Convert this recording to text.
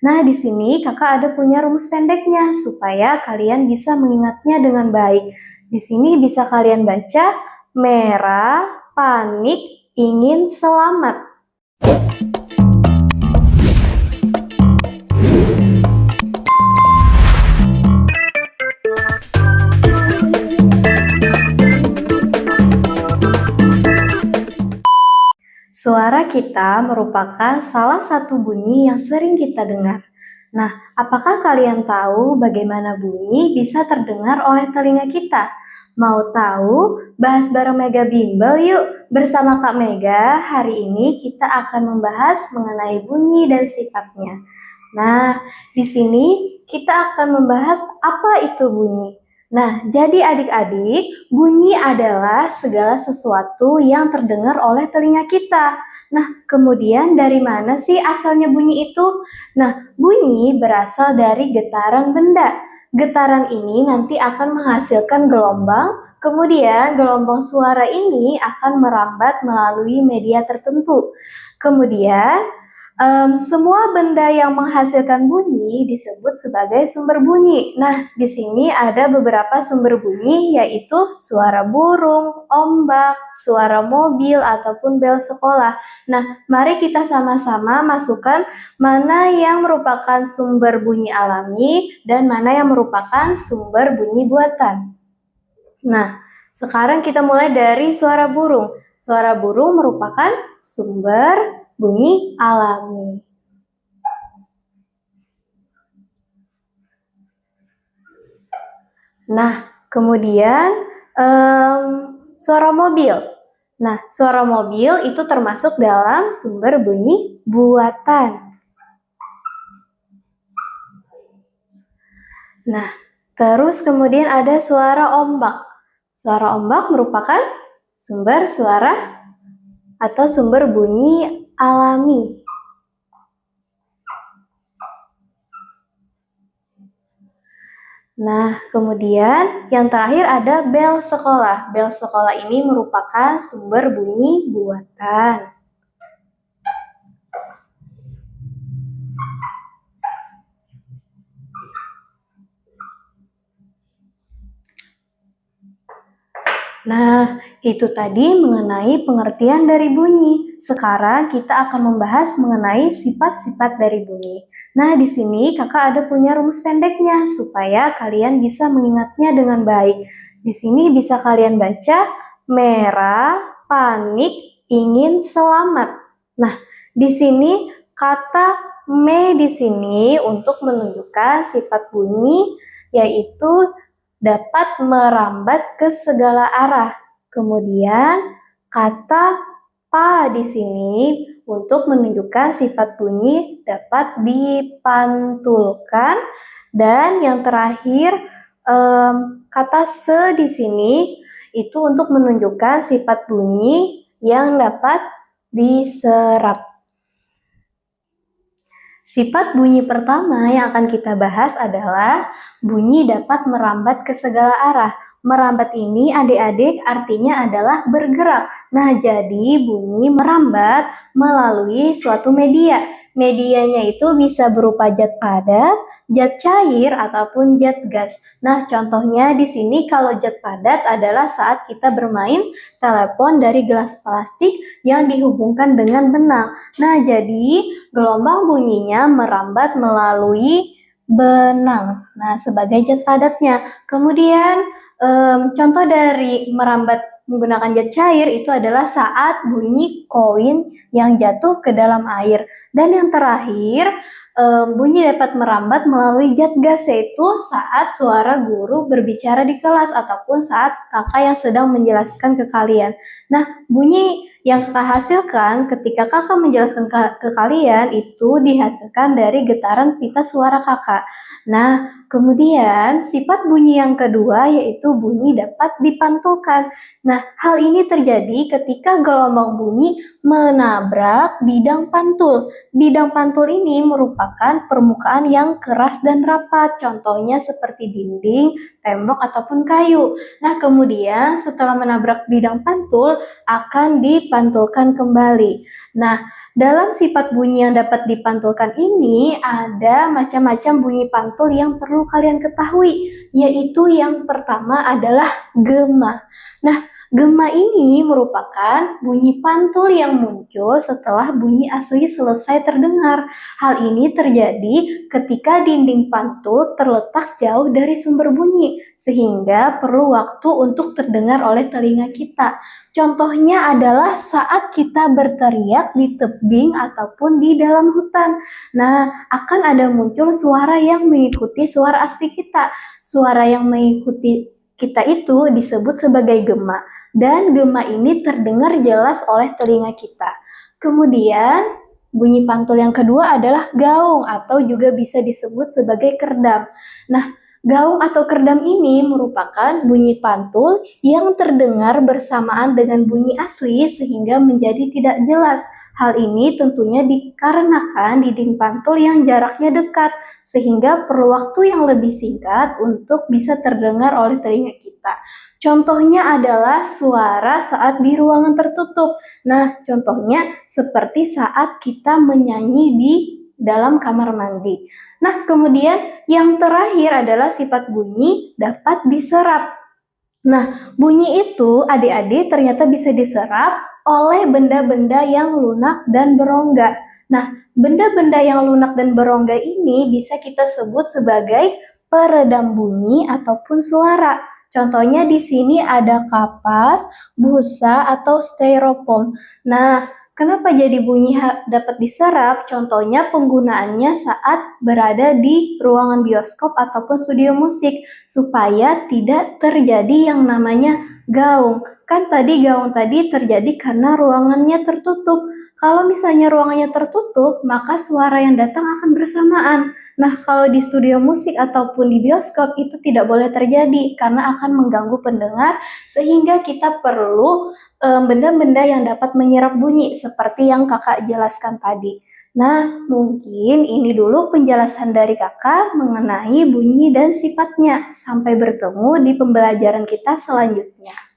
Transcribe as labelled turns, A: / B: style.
A: Nah, di sini kakak ada punya rumus pendeknya supaya kalian bisa mengingatnya dengan baik. Di sini bisa kalian baca, merah, panik, ingin selamat. Suara kita merupakan salah satu bunyi yang sering kita dengar. Nah, apakah kalian tahu bagaimana bunyi bisa terdengar oleh telinga kita? Mau tahu? Bahas bareng Mega Bimbel yuk! Bersama Kak Mega, hari ini kita akan membahas mengenai bunyi dan sifatnya. Nah, di sini kita akan membahas apa itu bunyi. Nah, jadi adik-adik, bunyi adalah segala sesuatu yang terdengar oleh telinga kita. Nah, kemudian dari mana sih asalnya bunyi itu? Nah, bunyi berasal dari getaran benda. Getaran ini nanti akan menghasilkan gelombang, kemudian gelombang suara ini akan merambat melalui media tertentu. Kemudian, semua benda yang menghasilkan bunyi disebut sebagai sumber bunyi. Nah, di sini ada beberapa sumber bunyi yaitu suara burung, ombak, suara mobil, ataupun bel sekolah. Nah, mari kita sama-sama masukkan mana yang merupakan sumber bunyi alami dan mana yang merupakan sumber bunyi buatan. Nah, sekarang kita mulai dari suara burung. Suara burung merupakan sumber bunyi alami. Nah, kemudian suara mobil. Nah, suara mobil itu termasuk dalam sumber bunyi buatan. Nah, terus kemudian ada suara ombak. Suara ombak merupakan sumber suara atau sumber bunyi alami. Nah, kemudian yang terakhir ada bel sekolah. Bel sekolah ini merupakan sumber bunyi buatan. Nah, itu tadi mengenai pengertian dari bunyi. Sekarang kita akan membahas mengenai sifat-sifat dari bunyi. Nah, di sini kakak ada punya rumus pendeknya supaya kalian bisa mengingatnya dengan baik. Di sini bisa kalian baca, merah, panik, ingin selamat. Nah, di sini kata me di sini untuk menunjukkan sifat bunyi yaitu dapat merambat ke segala arah. Kemudian kata pa di sini untuk menunjukkan sifat bunyi dapat dipantulkan. Dan yang terakhir kata se di sini itu untuk menunjukkan sifat bunyi yang dapat diserap. Sifat bunyi pertama yang akan kita bahas adalah bunyi dapat merambat ke segala arah. Merambat ini adik-adik artinya adalah bergerak. Nah, jadi bunyi merambat melalui suatu media. Medianya itu bisa berupa zat padat, zat cair, ataupun zat gas. Nah, contohnya di sini kalau zat padat adalah saat kita bermain telepon dari gelas plastik yang dihubungkan dengan benang. Nah, jadi gelombang bunyinya merambat melalui benang. Nah, sebagai zat padatnya. Kemudian, contoh dari merambat menggunakan zat cair itu adalah saat bunyi koin yang jatuh ke dalam air. Dan yang terakhir, bunyi dapat merambat melalui zat gas yaitu saat suara guru berbicara di kelas ataupun saat kakak yang sedang menjelaskan ke kalian. Nah, bunyi yang kakak hasilkan ketika kakak menjelaskan ke kalian itu dihasilkan dari getaran pita suara kakak. Nah, kemudian sifat bunyi yang kedua yaitu bunyi dapat dipantulkan. Nah, hal ini terjadi ketika gelombang bunyi menabrak bidang pantul. Bidang pantul ini merupakan permukaan yang keras dan rapat, contohnya seperti dinding, tembok, ataupun kayu. Nah, kemudian setelah menabrak bidang pantul, akan dipantulkan kembali. Nah, Dalam sifat bunyi yang dapat dipantulkan ini, ada macam-macam bunyi pantul yang perlu kalian ketahui, yaitu yang pertama adalah gema. Nah, gema ini merupakan bunyi pantul yang muncul setelah bunyi asli selesai terdengar. Hal ini terjadi ketika dinding pantul terletak jauh dari sumber bunyi, sehingga perlu waktu untuk terdengar oleh telinga kita. Contohnya adalah saat kita berteriak di tebing ataupun di dalam hutan. Nah, akan ada muncul suara yang mengikuti suara asli kita. Suara yang mengikuti kita itu disebut sebagai gema. Dan gema ini terdengar jelas oleh telinga kita. Kemudian, bunyi pantul yang kedua adalah gaung atau juga bisa disebut sebagai kerdam. Nah, gaung atau kerdam ini merupakan bunyi pantul yang terdengar bersamaan dengan bunyi asli sehingga menjadi tidak jelas. Hal ini tentunya dikarenakan dinding pantul yang jaraknya dekat, sehingga perlu waktu yang lebih singkat untuk bisa terdengar oleh telinga kita. Contohnya adalah suara saat di ruangan tertutup. Nah, contohnya seperti saat kita menyanyi di dalam kamar mandi. Nah, kemudian yang terakhir adalah sifat bunyi dapat diserap. Nah, bunyi itu adik-adik ternyata bisa diserap oleh benda-benda yang lunak dan berongga. Nah, benda-benda yang lunak dan berongga ini bisa kita sebut sebagai peredam bunyi ataupun suara. Contohnya di sini ada kapas, busa, atau styrofoam. Nah, kenapa jadi bunyi dapat diserap? Contohnya penggunaannya saat berada di ruangan bioskop ataupun studio musik supaya tidak terjadi yang namanya gaung. Kan tadi gaung tadi terjadi karena ruangannya tertutup. Kalau misalnya ruangannya tertutup, maka suara yang datang akan bersamaan. Nah, kalau di studio musik ataupun di bioskop itu tidak boleh terjadi karena akan mengganggu pendengar sehingga kita perlu benda-benda yang dapat menyerap bunyi seperti yang kakak jelaskan tadi. Nah, mungkin ini dulu penjelasan dari kakak mengenai bunyi dan sifatnya. Sampai bertemu di pembelajaran kita selanjutnya.